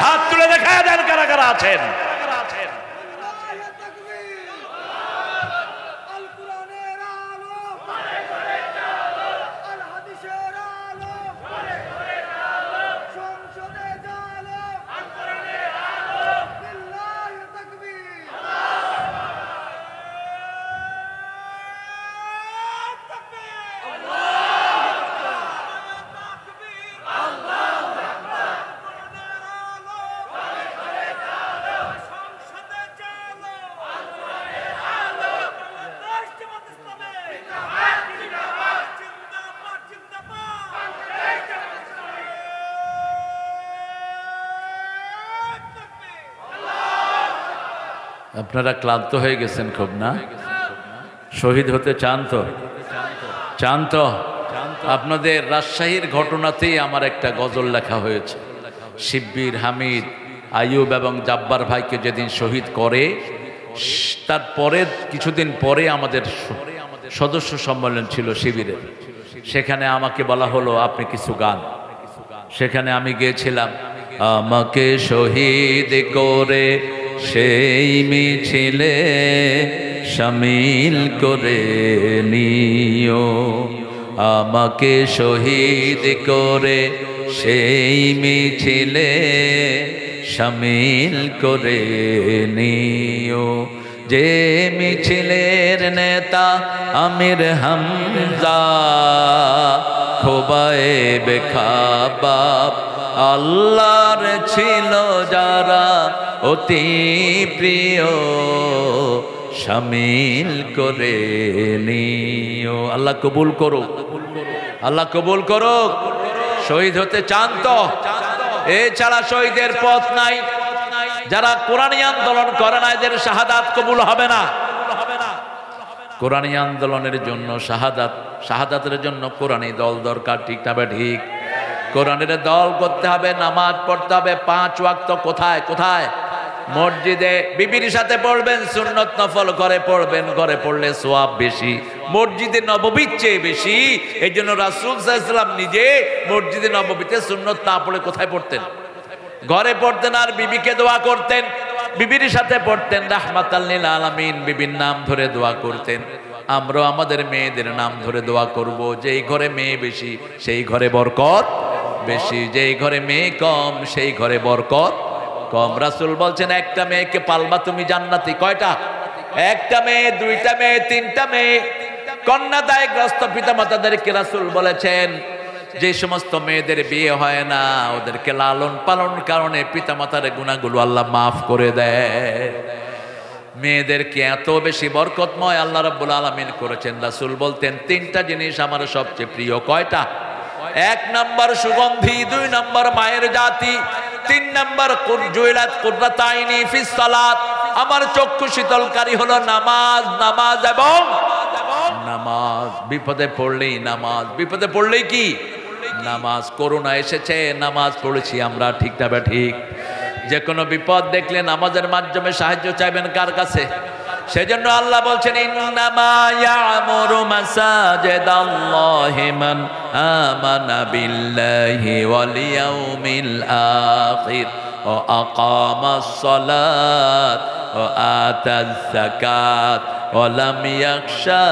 হাত তুলে দেখা দেন কারা কারা আছেন। আপনারা ক্লান্ত হয়ে গেছেন খুব না? শহীদ হতে চান তো? চান তো? আপনাদের রাজশাহীর ঘটনাতেই আমার একটা গজল লেখা হয়েছে। শিব্বির, হামিদ, আইয়ুব এবং জাব্বার ভাইকে যেদিন শহীদ করে, তারপরে কিছুদিন পরে আমাদের সদস্য সম্মেলন ছিল শিবিরের। সেখানে আমাকে বলা হলো আপনি কিছু গান। সেখানে আমি গিয়েছিলাম, আমাকে শহীদ করে সেই মিছিলে শামিল করে নিও, আমাকে শহীদ করে সেই মিছিলে শামিল করে নিও। যে মিছিলের নেতা আমির হামজা, খোবায়েব খাবাব আল্লাহর ছিল যারা অতি প্রিয়, শামিল করে নিও। আল্লাহ কবুল করুক, আল্লাহ কবুল করুক। শহীদ হতে চান তো? এছাড়া শহীদের পথ নাই। যারা কোরআনী আন্দোলন করে না, এদের শাহাদাত কবুল হবে না। কোরআনী আন্দোলনের জন্য শাহাদাত, শাহাদাতের জন্য কোরআনী দল দরকার। ঠিক না ঠিক? কোরআনের দল করতে হবে, নামাজ পড়তে হবে 5 ওয়াক্ত। কোথায় কোথায়? মসজিদে। বিবির সাথে পড়বেন, সুন্নত নফল ঘরে পড়বেন, ঘরে পড়লে সওয়াব বেশি, মসজিদে নববীর চেয়ে বেশি। এই জন্য রাসূল সাল্লাল্লাহু আলাইহি ওয়াসাল্লাম নিজে মসজিদে নববীতে সুন্নত না পড়ে কোথায় পড়তেন? ঘরে পড়তেন। আর বিবিকে দোয়া করতেন, বিবির সাথে পড়তেন, রাহমাতাল লিল আলামিন, বিবির নাম ধরে দোয়া করতেন। আমরাও আমাদের মেয়েদের নাম ধরে দোয়া করব। যেই ঘরে মেয়ে বেশি সেই ঘরে বরকত বেশি, যেই ঘরে মেয়ে কম সেই ঘরে বরকত কম। রাসূল বলছেন একটা মেয়েকে পালবা তুমি জান্নাতি। কয়টা? একটা মেয়ে, 2টা মেয়ে, 3টা মেয়ে। কন্যাদায়গ্রস্ত পিতামাতাদেরকে রাসূল বলেছেন যে সমস্ত মেয়েদের বিয়ে হয় না, ওদেরকে লালন পালন কারণে পিতামাতার গুনাহগুলো আল্লাহ মাফ করে দেয়। মেয়েদেরকে এত বেশি বরকতময় আল্লাহ রাব্বুল আলামিন করেছেন। রাসূল বলতেন 3টা জিনিস আমার সবচেয়ে প্রিয়। কয়টা? 1 নাম্বার সুগন্ধি, 2 নাম্বার মায়ের জাতি, 3 নাম্বার জুইলাত কুররাতু আইনি ফিস সালাত, আমার চক্ষু শীতলকারী হলো নামাজ। নামাজ এবং নামাজ। বিপদে পড়লেই নামাজ, বিপদে পড়লেই কি? নামাজ। করোনা এসেছে, নামাজ পড়েছি আমরা। ঠিক না ঠিক? যে কোনো বিপদ দেখলে নামাজের মাধ্যমে সাহায্য চাইবেন কার কাছে? সেজন্য আল্লাহ বলছেন ইন্নামা ইয়ামুরু মাসাজিদাল্লাহি মান আমানা বিল্লাহি ওয়াল ইয়াউমিল আখির ওয়া আকামাস সালাত ওয়া আতাজ যাকাত ওয়া লাম ইয়াখশা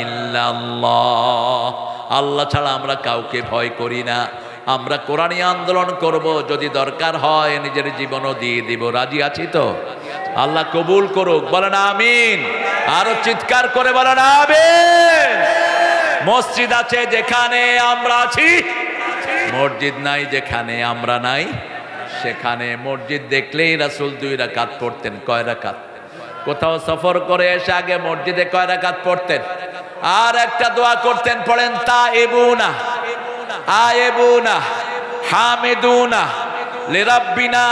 ইল্লাল্লাহ। আল্লাহ ছাড়া আমরা কাউকে ভয় করি না। আমরা কোরআনী আন্দোলন করব, যদি দরকার হয় নিজের জীবনও দিয়ে দিব। রাজি আছি তো? আল্লাহ কবুল করুক। বলেন আমিন। আরো চিৎকার করে বলেন আমিন। মসজিদ আছে যেখানে আমরা আছি, মসজিদ নাই যেখানে আমরা নাই, সেখানে মসজিদ দেখলেই রাসূল 2 রাকাত পড়তেন। কয় রাকাত? কোথাও সফর করে এসে আগে মসজিদে কয় রাকাত পড়তেন? আর একটা দোয়া করতেন, পড়েন তাইবুনা আয়েবুনা হামিদুনা লিরাব্বিনা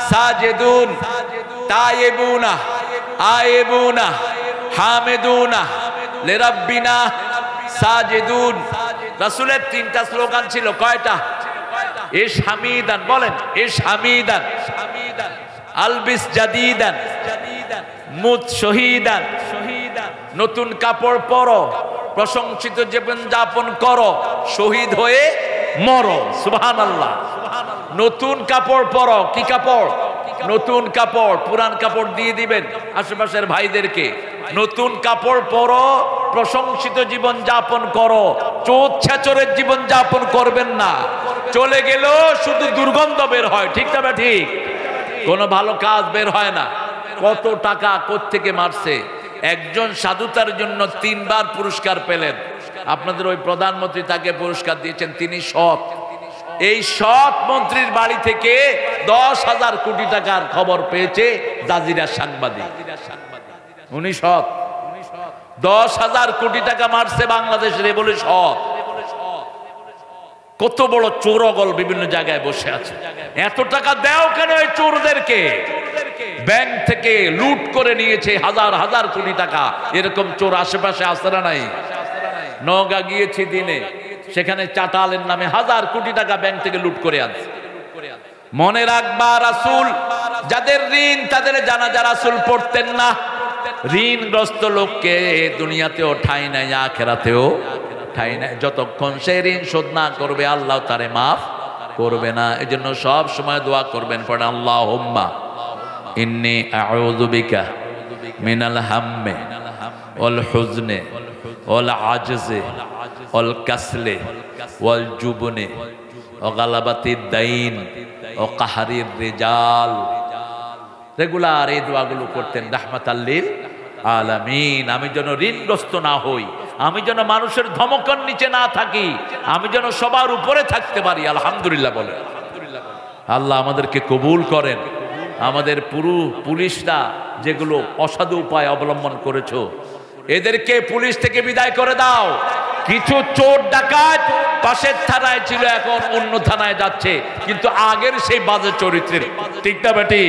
সাজিদুন তাইবুনা আইবুনা হামিদুনা লিরাব্বিনা সাজিদুন। রাসূলের তিনটা স্লোগান ছিল, কয়টা? ইশ হামিদান, বলেন ইশ হামিদান, আলবিস জাদিদান, মুত শহীদান, নতুন কাপড় পরো, প্রশংসিত জীবন যাপন করো, শহীদ হয়ে মরো। সুবহানাল্লাহ। নতুন কাপড় পরো। কি কাপড়? নতুন কাপড়। পুরান কাপড় দিয়ে দিবেন আশেপাশের ভাইদেরকে। নতুন কাপড় পরো, প্রশংসিত জীবন যাপন করো, চোদ ছেচরের জীবন যাপন করবেন না। চলে গেল শুধু দুর্গন্ধ বের হয়, ঠিক না? ঠিক, কোনো ভালো কাজ বের হয় না। কত টাকা কোত্থেকে মারছে। একজন সাধুতার জন্য 3 বার পুরস্কার পেলেন। আপনাদের ওই প্রধানমন্ত্রী তাকে পুরস্কার দিয়েছেন, তিনি সৎ। এই সৎ মন্ত্রীর বাড়ি থেকে 10,000 কোটি টাকার খবর পেয়েছে জাজিরার সাংবাদিক। উনি সৎ। 10,000 কোটি টাকা মারছে বাংলাদেশের, এ বলে সৎ। কত বড় চোরগল বিভিন্ন জায়গায় বসে আছে। এত টাকা দাও কেন এই চোরদেরকে? ব্যাংক থেকে লুট করে নিয়েছে হাজার হাজার কোটি টাকা। এরকম চোর আশেপাশে আছে না নাই? নওগাঁ গিয়েছি দিনে, সেখানে চাটালের নামে 1000 কোটি টাকা ব্যাংক থেকে লুট করে আনছে। মনে রাখবা, রাসূল যাদের ঋণ তাদের জানাজা রাসূল পড়তেন না। ঋণগ্রস্ত লোককে দুনিয়াতেও ঠাঁই নাই, আখিরাতেও ঠাঁই নাই। যতক্ষণ সে ঋণ শোধ না করবে আল্লাহ তারে মাফ করবে না। এজন্য সব সময় দোয়া করবেন, পড়েন আল্লাহুম্মা ইন্নী আউযু বিকা মিনাল হাম্মি ওয়াল হুজনি ওয়াল আজজি ওয়াল কাসলি ওয়াল জুবনি ওয়া গালাবাতিদ দাইন ওয়া কাহরির রিজাল। রেগুলার এই দোয়াগুলো করতেন রাহমাতাল লিল আলামিন। আমি যেন ঋণগ্রস্ত না হই, আমি যেন মানুষের ধমকের নিচে না থাকি, আমি যেন সবার উপরে থাকতে পারি। আলহামদুলিল্লাহ বলেন। আল্লাহ আমাদেরকে কবুল করেন। আমাদের পুলিশরা যেগুলো অসাধু উপায় অবলম্বন করেছো, এদেরকে পুলিশ থেকে বিদায় করে দাও। কিছু চোর ডাকাত পাশের থানায় ছিল, এখন অন্য থানায় যাচ্ছে, কিন্তু আগের সেই বাজে চরিত্রের। ঠিক না বেটি?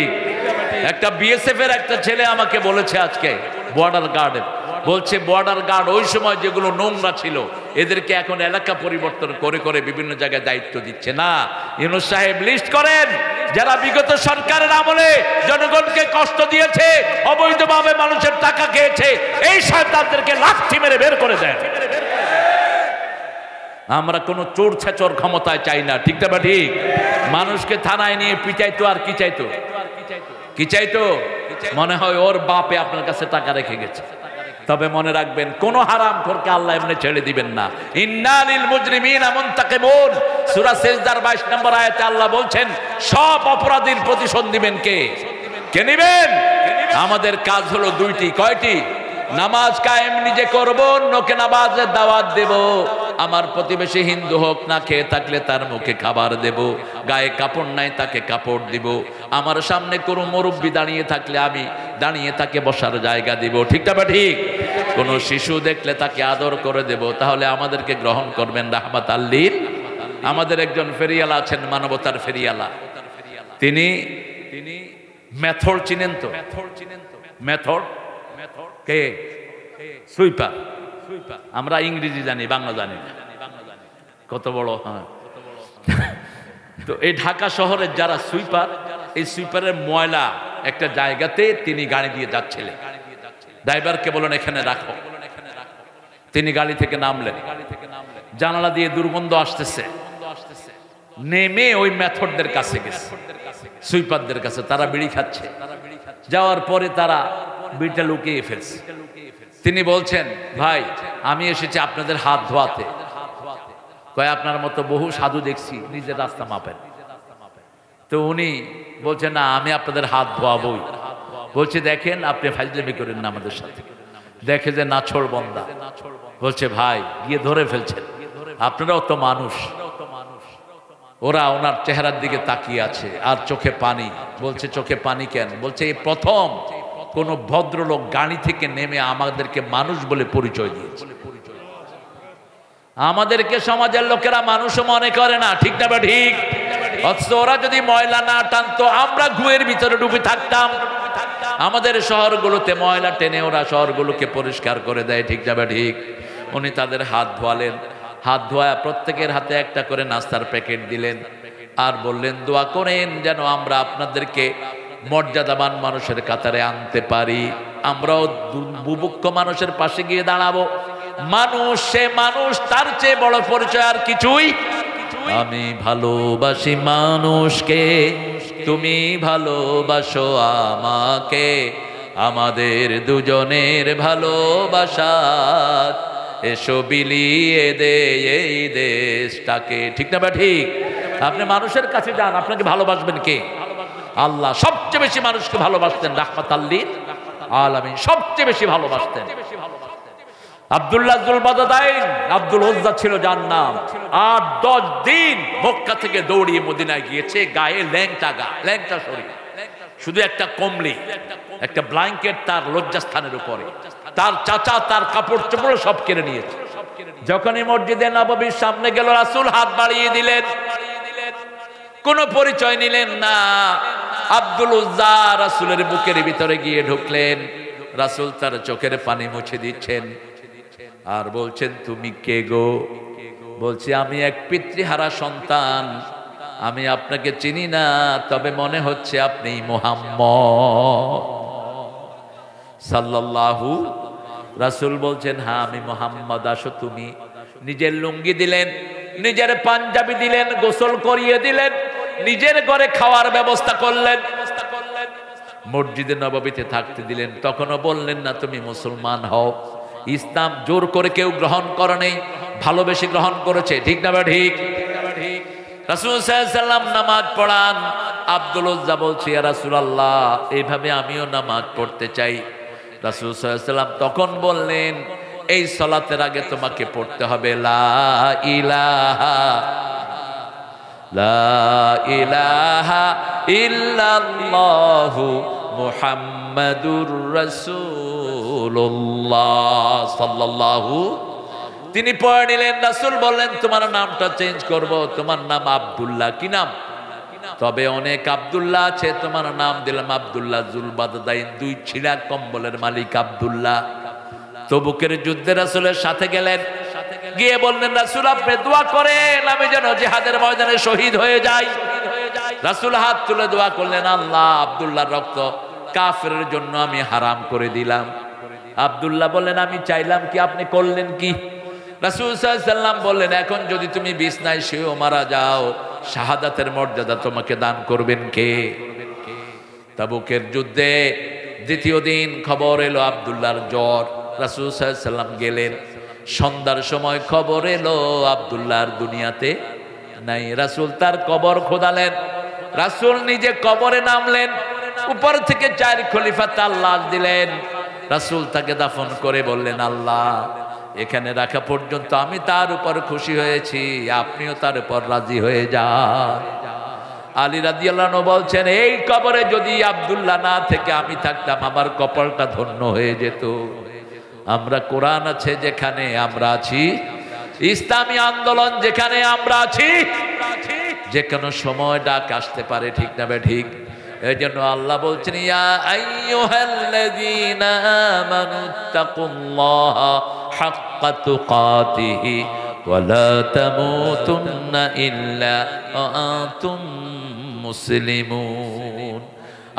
একটা বিএসএফ এর একটা ছেলে আমাকে বলেছে আজকে, বর্ডার গার্ডের, বলছে বর্ডার গার্ড ওই সময় যেগুলো নোংরা ছিল, এদেরকে এখন এলাকা পরিবর্তন করে করে বিভিন্ন জায়গায় দায়িত্ব দিচ্ছে। না, ইউনূস সাহেব লিস্ট করেন যারা বিগত সরকারের আমলে জনগণকে কষ্ট দিয়েছে, অবৈধভাবে মানুষের টাকা খেয়েছে, এই শয়তানদেরকে লাথি মেরে বের করে দেন। আমরা কোনো চোর ছেচর ক্ষমতায় চাই না। ঠিক না? ঠিক। মানুষকে থানায় নিয়ে পিটাইতো, আর কি চাইতো? কি চাইতো? মনে হয় ওর বাপে আপনার কাছে টাকা রেখে গেছে। তবে মনে রাখবেন, কোন হারামখোরকে আল্লাহ এমনি ছেড়ে দিবেন না। ইন্নালিল মুজরিমিনা মুনতাকিমুন। সূরা সিজদার 22 নম্বর আয়াতে আল্লাহ বলছেন, সব অপরাধীর প্রতিশোধ দিবেন কে? কে নিবেন? আমাদের কাজ হলো দুইটি। কয়টি? নামাজ কায়েম নিজে করব, লোকে নামাজের দাওয়াত দেব। আমার প্রতিবেশী হিন্দু হোক, না খেয়ে থাকলে তার মুখে খাবার দেব, গায়ে কাপড় নাই তাকে কাপড় দিব, আমার সামনে কোনো মুরব্বি দাঁড়িয়ে থাকলে আমি দাঁড়িয়ে তাকে বসার জায়গা দিব। ঠিক না? ঠিক। কোন শিশু দেখলে তাকে আদর করে দেব। তাহলে আমাদেরকে গ্রহণ করবেন রাহমাতাল লিল। আমাদের একজন ফেরিয়ালা আছেন, মানবতার ফেরিয়ালা। তিনি মেথড চিনেন তো? মেথড কে? সুইপার। আমরা ইংরেজি জানি, বাংলা জানি না। কত বড়! হ্যাঁ। তো এই ঢাকা শহরের যারা সুইপার, এই সুইপারের ময়লা একটা জায়গাতে তিনি গাড়ি দিয়ে যাচ্ছিলেন। ড্রাইভারকে বলেন এখানে রাখো। তিনি গাড়ি থেকে নামলেন, জানালা দিয়ে দুর্গন্ধ আসতেছে। নেমে ওই মেথডদের কাছে গেছে, সুইপারদের কাছে। তারা বিড়ি খাচ্ছে। যাওয়ার পরে তারা বিড়িটা লুকিয়ে ফেলছে। তিনি বলছেন, ভাই আমি এসেছি আপনাদের হাত ধোয়াতে। কয় আপনার মতো বহু সাধু দেখছি, নিজের রাস্তা মাপেন। তো উনি বলছেন, না আমি আপনাদের হাত ধোয়াবই। বলছে, দেখেন আপনি ফাজলামি করেন না আমাদের সাথে। দেখে যে নাছোড় বন্দা। বলছে, ভাই গিয়ে ধরে ফেলছেন, আপনারাও তো মানুষ। ওরা ওনার চেহারার দিকে তাকিয়ে আছে, আর চোখে পানি। বলছে, চোখে পানি কেন? বলছে, এই প্রথম কোন ভদ্রলোক গাড়ি থেকে নেমে আমাদেরকে মানুষ বলে পরিচয় দিয়েছে। আমাদেরকে সমাজের লোকেরা মানুষও মনে করে না, ঠিক না? ঠিক। অথচ ওরা যদি ময়লা না টানতো আমরা গুয়ের ভিতরে ডুবে থাকতাম। আমাদের শহরগুলোতে ময়লা টেনে ওরা শহরগুলোকে পরিষ্কার করে দেয়, ঠিক না? ঠিক। উনি তাদের হাত ধোয়ালেন, হাত ধোয়া প্রত্যেকের হাতে একটা করে নাস্তার প্যাকেট দিলেন আর বললেন দোয়া করেন যেন আমরা আপনাদেরকে মর্যাদাবান মানুষের কাতারে আনতে পারি। আমরাও বুভুক্ষ মানুষের পাশে গিয়ে দাঁড়াবো। মানুষ সে মানুষ, তার চেয়ে বড় পরিচয় আর কিছুই। আমি ভালোবাসি মানুষকে, তুমি ভালোবাসো আমাকে, আমাদের দুজনের ভালোবাসা এসো বিলিয়ে দে এই দেশটাকে, ঠিক না? ঠিক। আপনি মানুষের কাছে যান, আপনাকে ভালোবাসবেন কে? আল্লাহ সবচেয়ে বেশি মানুষকে ভালোবাসতেন, রাহমাতাল লিল আলামিন সবচেয়ে বেশি ভালোবাসতেন। আব্দুল্লাহ যুলবাদাদাইন, আব্দুল উজ্জা ছিল যার নাম, ৮-১০ দিন মক্কা থেকে দৌড়িয়ে মদিনায় গিয়েছে, গায়ে ল্যাংটা শরীর, শুধু একটা কমলি, একটা ব্ল্যাঙ্কেট তার লজ্জাস্থানের উপরে। তার চাচা তার কাপড় চোপড় সব কেড়ে নিয়েছে। যখনই মসজিদে নববীর সামনে গেল, রাসূল হাত বাড়িয়ে দিলেন, কোনো পরিচয় নিলেন না। আব্দুল উজ্জা রাসূলের বুকের ভিতরে গিয়ে ঢুকলেন। রাসূল তার চোখের পানি মুছে দিচ্ছেন আর বলছেন তুমি কে গো? বলছি আমি এক পিতৃহারা সন্তান, আমি আপনাকে চিনি না, তবে মনে হচ্ছে আপনি মুহাম্মদ সাল্লাল্লাহু। রাসূল বলছেন হ্যাঁ আমি মুহাম্মদ, আসো তুমি। নিজের লুঙ্গি দিলেন, নিজের পাঞ্জাবি দিলেন, গোসল করিয়ে দিলেন, নিজের ঘরে খাওয়ার ব্যবস্থা করলেন, মসজিদে নববীতে থাকতে দিলেন। তখনও বললেন না তুমি মুসলমান হও। ইসলাম জোর করে কেউ গ্রহণ করে নেই, ভালোবেসে গ্রহণ করেছে, ঠিক না? ঠিক। রাসূল সাল্লাল্লাহু আলাইহি ওয়াসাল্লাম নামাজ পড়ান। আব্দুল উজ্জা বলছে ইয়া রাসূলুল্লাহ এইভাবে আমিও নামাজ পড়তে চাই। রাসূল সাল্লাল্লাহু আলাইহি ওয়াসাল্লাম তখন বললেন এই সালাতের আগে তোমাকে পড়তে হবে লা ইলাহা ইল্লাল্লাহু মুহাম্মাদুর রাসূলুল্লাহ সাল্লাল্লাহু। তিনি পড়ে নিলেন। রাসূল বললেন তোমার নামটা চেঞ্জ করব, তোমার নাম আব্দুল্লাহ। কি নাম? তবে অনেক আব্দুল্লাহ আছে, তোমার নাম দিলাম আব্দুল্লাহ যুলবাদাইন, 2 ছিলা কম্বলের মালিক আব্দুল্লাহ। তবুকের যুদ্ধে রাসূলের সাথে গেলেন, গিয়ে বললেন রাসূল আপনি দোয়া করেন আমি যেন জিহাদের ময়দানে শহীদ হয়ে যাই। রাসূল হাত তুলে দোয়া করলেন আল্লাহ আব্দুল্লাহর রক্ত কাফেরের জন্য আমি হারাম করে দিলাম। আব্দুল্লাহ বললেন আমি চাইলাম কি, আপনি করলেন কি? রাসূল সাল্লাল্লাহু আলাইহি ওয়াসাল্লাম বললেন এখন যদি তুমি বিছনায় শুয়েও মারা যাও, শাহাদাতের মর্যাদা তোমাকে দান করবেন কে? তাবুকের যুদ্ধে দ্বিতীয় দিন খবর এলো আব্দুল্লাহর জ্বর। রাসূল সাল্লাল্লাহু আলাইহি ওয়াসাল্লাম গেলেন, সন্ধ্যার সময় খবর এলো আব্দুল্লাহর দুনিয়াতে নাই। রাসূল তার কবর খোদালেন, রাসূল নিজে কবরে নামলেন, উপর থেকে 4 খলিফা তার লাশ দিলেন। রাসূল তাকে দাফন করে বললেন আল্লাহ এখানে রাখা পর্যন্ত আমি তার উপর খুশি হয়েছি, আপনিও তার উপর রাজি হয়ে যান। আলী রাদিয়াল্লাহু আনহু বলছেন এই কবরে যদি আব্দুল্লাহ না থেকে আমি থাকতাম আমার কপালটা ধন্য হয়ে যেত। আমরা কোরআন আছে যেখানে আমরা আছি, ইসলামী আন্দোলন যেখানে আমরা আছি, যে কোনো সময় ডাক আসতে পারে, ঠিক না? ঠিক। এই জন্য আল্লাহ বলছেন ইয়া আইয়ুহাল্লাযীনা আমানুত্তাকুল্লাহা হাক্কা তুকাতিহি ওয়া লা তামুতুন্না ইল্লা ওয়া আনতুম মুসলিমুন।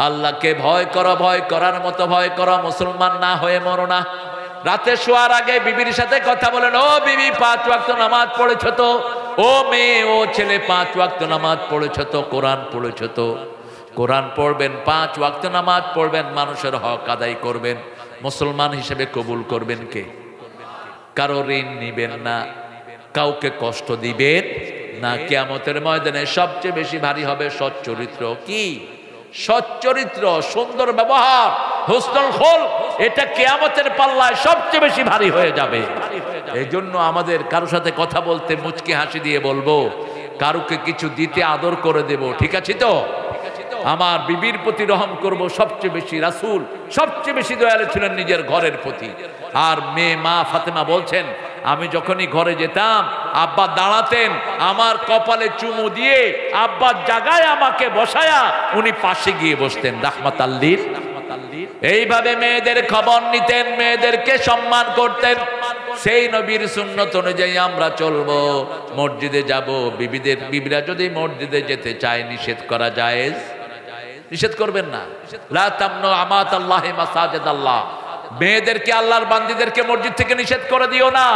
আল্লাহকে ভয় করো, ভয় করার মতো ভয় করো, মুসলমান না হয়ে মরো না। রাতে শোয়ার আগে বিবির সাথে কথা বলেন, ও বিবি 5 ওয়াক্ত নামাজ পড়েছো তো? ও মেয়ে, ও ছেলে 5 ওয়াক্ত নামাজ পড়েছো তো? কোরআন পড়েছো তো? কোরআন পড়বেন, 5 ওয়াক্ত নামাজ পড়বেন, মানুষের হক আদায় করবেন, মুসলমান হিসেবে কবুল করবেন কে? কারো ঋণ নিবেন না, কাউকে কষ্ট দিবেন না। কিয়ামতের ময়দানে সবচেয়ে বেশি ভারী হবে সচ্চরিত্র। কি? সচ্চরিত্র, সুন্দর ব্যবহার, হুসনুল খুলক, এটা কিয়ামতের পাল্লায় সবচেয়ে বেশি ভারী হয়ে যাবে। এই জন্য আমাদের কারোর সাথে কথা বলতে মুচকি হাসি দিয়ে বলবো, কারুকে কিছু দিতে আদর করে দেব, ঠিক আছে তো? আমার বিবির প্রতি রহম করব সবচেয়ে বেশি। রাসূল সবচেয়ে বেশি দয়ালু ছিলেন নিজের ঘরের প্রতি। আর মেয়ে মা ফাতেমা বলছেন আমি যখনই ঘরে যেতাম আব্বা দাঁড়াতেন, আমার কপালে চুমু দিয়ে আব্বার জায়গায় আমাকে বসায়া উনি পাশে গিয়ে বসতেন রাহমাতাল্লিল। এইভাবে মেয়েদের খবর নিতেন, মেয়েদেরকে সম্মান করতেন। সেই নবীর সুন্নত অনুযায়ী আমরা চলবো। মসজিদে যাব, বিবিরা যদি মসজিদে যেতে চায় নিষেধ করা জায়েজ? নিষেধ করবেন না। লা তামনু আমাতাল্লাহি মাসাজিদাল্লাহ, মেয়েদেরকে আল্লাহর বান্দীদেরকে মসজিদ থেকে নিষেধ করে দিও না।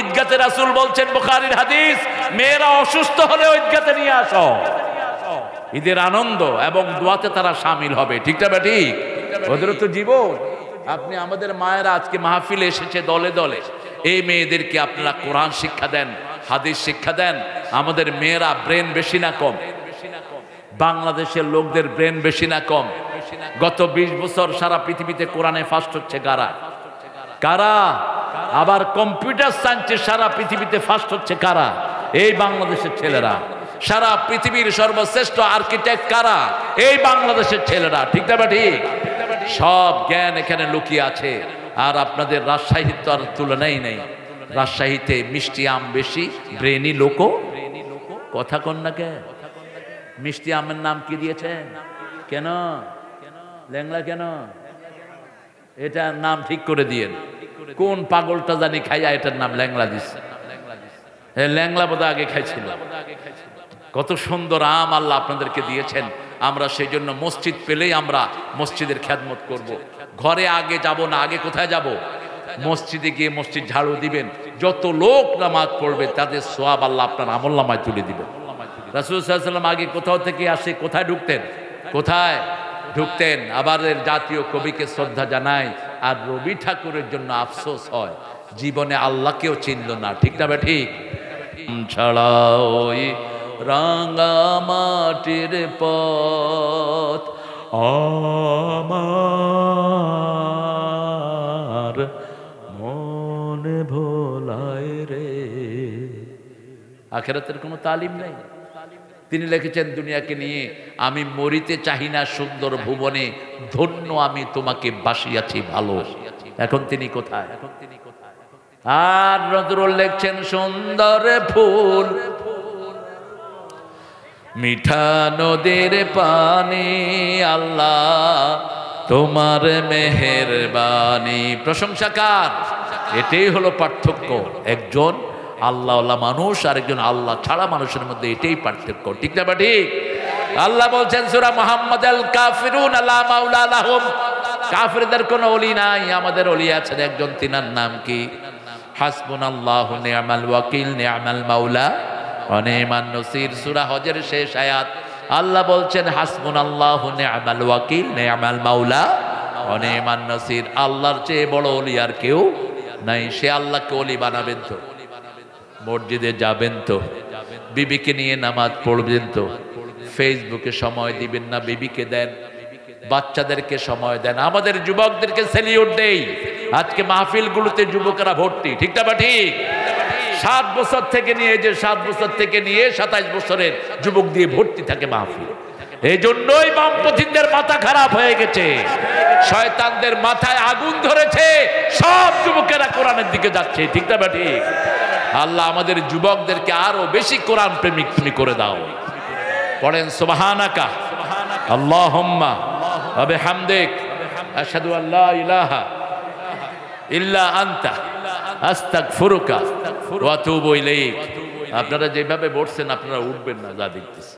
ঈদগাতে রাসূল বলছেন, বুখারীর হাদিস, মেয়েরা অসুস্থ হলে ঈদগাতে নিয়ে আসো। ঈদের আনন্দ এবং দোয়াতে তারা শামিল হবে। ঠিক না ঠিক? ওদের তো জীবন। আপনি আমাদের মায়েরা আজকে মাহফিলে এসেছে দলে দলে, এই মেয়েদেরকে আপনারা কোরআন শিক্ষা দেন, হাদিস শিক্ষা দেন। আমাদের মেয়েরা ব্রেন বেশি না কম? বাংলাদেশের লোকদের ব্রেন বেশি না কম? গত 20 বছর সারা পৃথিবীতে কোরআনে ফার্স্ট হচ্ছে কারা? কারা? আবার কম্পিউটার সায়েন্সে সারা পৃথিবীতে ফার্স্ট হচ্ছে কারা? এই বাংলাদেশের ছেলেরা। সারা পৃথিবীর সর্বশ্রেষ্ঠ আর্কিটেক্ট কারা? এই বাংলাদেশের ছেলেরা। ঠিক না ঠিক? সব জ্ঞান এখানে লুকিয়ে আছে। আর আপনাদের রাজশাহীর তো আর তুলনাই নেই। রাজশাহীতে মিষ্টি আম বেশি, ব্রেনি লোকো। কথা কন না কে? মিষ্টি আমের নাম কি দিয়েছেন? কেন ল্যাংলা? কেন এটার নাম ঠিক করে দিয়েন। কোন পাগলটা জানি খাইয়া এটার নাম ল্যাংলা দিচ্ছে। ল্যাংলা বোধহয় আগে খাইছিল। কত সুন্দর আম আল্লাহ আপনাদেরকে দিয়েছেন। আমরা সেই জন্য মসজিদ পেলেই আমরা মসজিদের খেদমত করব। ঘরে আগে যাব না, আগে কোথায় যাব? মসজিদে গিয়ে মসজিদ ঝাড়ু দিবেন। যত লোক নামাজ পড়বে তাদের সওয়াব আল্লাহ আপনার আমলনামায় তুলে দিবেন। রাসূল সাল্লাল্লাহু আলাইহি ওয়াসাল্লাম আগে কোথাও থেকে আসে কোথায় ঢুকতেন? কোথায় ঢুকতেন? আবার জাতীয় কবিকে শ্রদ্ধা জানাই। আর রবি ঠাকুরের জন্য আফসোস হয়, জীবনে আল্লাহকেও চিনল না। ঠিক না ঠিক? ছাড়া ওই রাঙা মাটির পথ আমার মনে ভোলায় রে। আখিরাতের কোনো তালিম নাই। তিনি লিখেছেন, দুনিয়াকে নিয়ে আমি মরিতে চাহি না সুন্দর ভুবনে, ধন্য আমি তোমাকে বাসিয়াছি ভালো। এখন তিনি কোথায়? আর নজরুল লিখছেন, সুন্দর ফুল মিঠা নদীর পানি, আল্লাহ তোমার মেহেরবানি। প্রশংসা কার? এটাই হলো পার্থক্য। একজন আল্লাহওয়ালা মানুষ আর একজন আল্লাহ ছাড়া মানুষের মধ্যে, এটাই পার্থক্য। ঠিক না বা ঠিক? আল্লাহ বলছেন সূরা মুহাম্মদ, আল কাফিরুন লা মাওলা লাহুম, কাফিরদের কোনো ওলি নাই, আমাদের ওলি আছেন একজন। তিনার নাম কি? হাসবুনাল্লাহু নি'মাল ওয়াকিল নি'মাল মাওলা ওয়া নি'মান নসির। সূরা হজের শেষ আয়াত আল্লাহ বলছেন, হাসবুনাল্লাহু নি'মাল ওয়াকিল নি'মাল মাওলা ওয়া নি'মান নসির। আল্লাহর চেয়ে বড় ওলি আর কেউ নাই। সে আল্লাহকে ওলি বানাবেন তো, মসজিদে যাবেন তো, বিবিকে নিয়ে নামাজ পড়বেন তো, ফেসবুকে সময় দিবেন না, বিবিকে দেন, বাচ্চাদেরকে সময় দেন। আমাদের যুবকদেরকে সেলিউট দেই। আজকে মাহফিলগুলোতে যুবকেরা ভর্তি। ঠিক না বা ঠিক? 7 বছর থেকে নিয়ে 27 বছরের যুবক দিয়ে ভর্তি থাকে মাহফিল। এই জন্যই বামপন্থীদের মাথা খারাপ হয়ে গেছে, শয়তানদের মাথায় আগুন ধরেছে, সব যুবকেরা কোরআনের দিকে যাচ্ছে। ঠিক না বা ঠিক? আল্লাহ আমাদের যুবকদেরকে আরো বেশি কোরআন প্রেমিক তুমি করে দাও। পড়েন সুবহানাকা আল্লাহুম্মা ওয়া বিহামদিক আশহাদু আল্লা ইলাহা ইল্লা আনতা আস্তাগফিরুকা ওয়া আতুবু ইলাইক। আপনারা যেভাবে বলছেন আপনারা উঠবেন না, যা দেখতেছি।